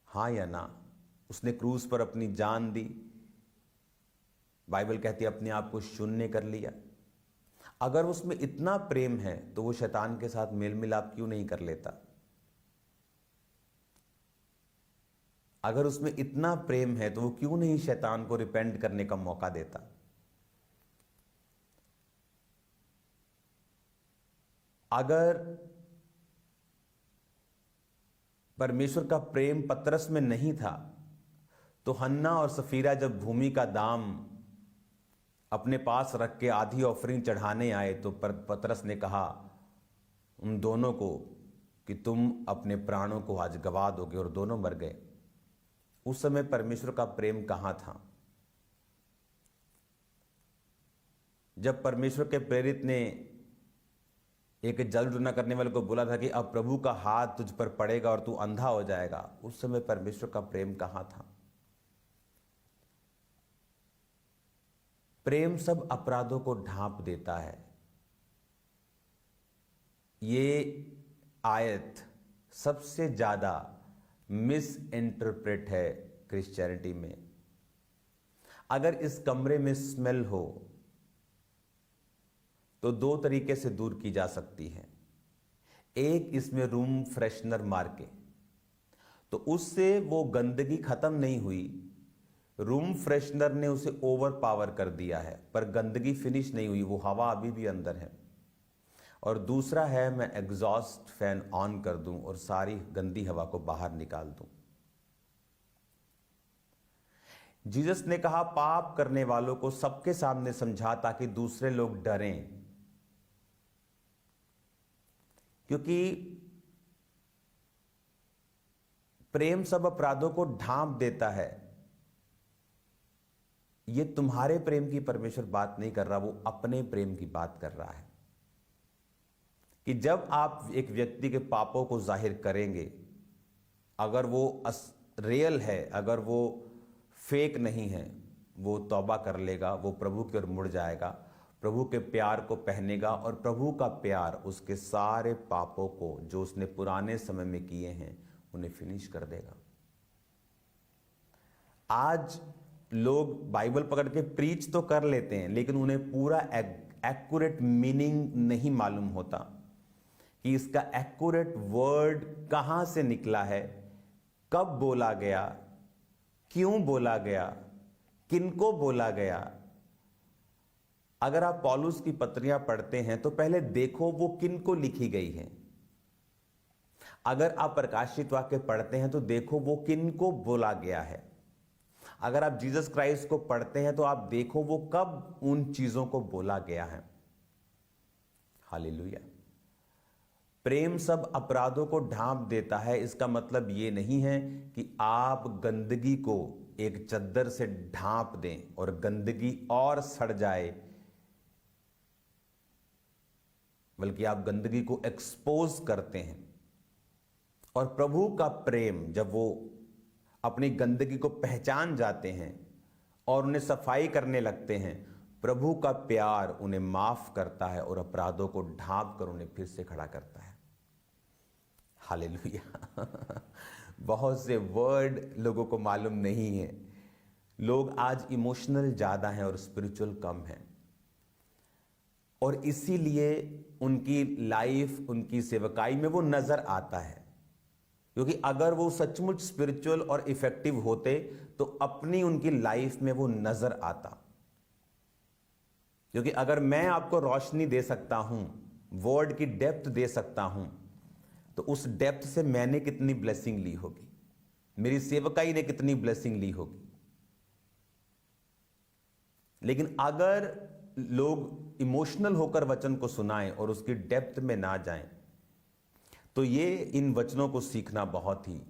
हाँ या ना? उसने क्रूस पर अपनी जान दी, बाइबल कहती है अपने आप को शून्य कर लिया। अगर उसमें इतना प्रेम है तो वो शैतान के साथ मेल मिलाप क्यों नहीं कर लेता? अगर उसमें इतना प्रेम है तो वो क्यों नहीं शैतान को रिपेंट करने का मौका देता? अगर परमेश्वर का प्रेम पतरस में नहीं था तो हन्ना और सफीरा जब भूमि का दाम अपने पास रख के आधी ऑफरिंग चढ़ाने आए तो पतरस ने कहा उन दोनों को कि तुम अपने प्राणों को आज गवा दोगे, और दोनों मर गए। उस समय परमेश्वर का प्रेम कहां था? जब परमेश्वर के प्रेरित ने एक जल न करने वाले को बोला था कि अब प्रभु का हाथ तुझ पर पड़ेगा और तू अंधा हो जाएगा, उस समय परमेश्वर का प्रेम कहां था? प्रेम सब अपराधों को ढांप देता है। ये आयत सबसे ज्यादा मिस इंटरप्रेट है क्रिश्चियनिटी में। अगर इस कमरे में स्मेल हो तो दो तरीके से दूर की जा सकती है। एक, इसमें रूम फ्रेशनर मार के, तो उससे वो गंदगी खत्म नहीं हुई, रूम फ्रेशनर ने उसे ओवर पावर कर दिया है, पर गंदगी फिनिश नहीं हुई, वो हवा अभी भी अंदर है। और दूसरा है, मैं एग्जॉस्ट फैन ऑन कर दूं और सारी गंदी हवा को बाहर निकाल दूं। जीसस ने कहा पाप करने वालों को सबके सामने समझा ताकि दूसरे लोग डरें, क्योंकि प्रेम सब अपराधों को ढांप देता है। यह तुम्हारे प्रेम की परमेश्वर बात नहीं कर रहा, वो अपने प्रेम की बात कर रहा है कि जब आप एक व्यक्ति के पापों को जाहिर करेंगे, अगर वो रियल है, अगर वो फेक नहीं है, वो तौबा कर लेगा, वो प्रभु की ओर मुड़ जाएगा, प्रभु के प्यार को पहनेगा और प्रभु का प्यार उसके सारे पापों को जो उसने पुराने समय में किए हैं उन्हें फिनिश कर देगा। आज लोग बाइबल पकड़ के प्रीच तो कर लेते हैं, लेकिन उन्हें पूरा एक्यूरेट मीनिंग नहीं मालूम होता कि इसका एक्यूरेट वर्ड कहां से निकला है, कब बोला गया, क्यों बोला गया, किनको बोला गया। अगर आप पौलुस की पत्रियां पढ़ते हैं तो पहले देखो वो किनको लिखी गई है। अगर आप प्रकाशित वाक्य पढ़ते हैं तो देखो वो किनको बोला गया है। अगर आप जीसस क्राइस्ट को पढ़ते हैं तो आप देखो वो कब उन चीजों को बोला गया है। हालेलुया। प्रेम सब अपराधों को ढांप देता है, इसका मतलब यह नहीं है कि आप गंदगी को एक चद्दर से ढांप दें और गंदगी और सड़ जाए, बल्कि आप गंदगी को एक्सपोज करते हैं। और प्रभु का प्रेम, जब वो अपनी गंदगी को पहचान जाते हैं और उन्हें सफाई करने लगते हैं, प्रभु का प्यार उन्हें माफ करता है और अपराधों को ढांप कर उन्हें फिर से खड़ा करता है। हालेलुया। बहुत से वर्ड लोगों को मालूम नहीं है। लोग आज इमोशनल ज्यादा हैं और स्पिरिचुअल कम हैं, और इसीलिए उनकी लाइफ, उनकी सेवकाई में वो नजर आता है। क्योंकि अगर वो सचमुच स्पिरिचुअल और इफेक्टिव होते तो अपनी उनकी लाइफ में वो नजर आता। क्योंकि अगर मैं आपको रोशनी दे सकता हूं, वर्ड की डेप्थ दे सकता हूं, तो उस डेप्थ से मैंने कितनी ब्लेसिंग ली होगी, मेरी सेवकाई ने कितनी ब्लेसिंग ली होगी। लेकिन अगर लोग इमोशनल होकर वचन को सुनाएं और उसकी डेप्थ में ना जाएं, तो ये इन वचनों को सीखना बहुत ही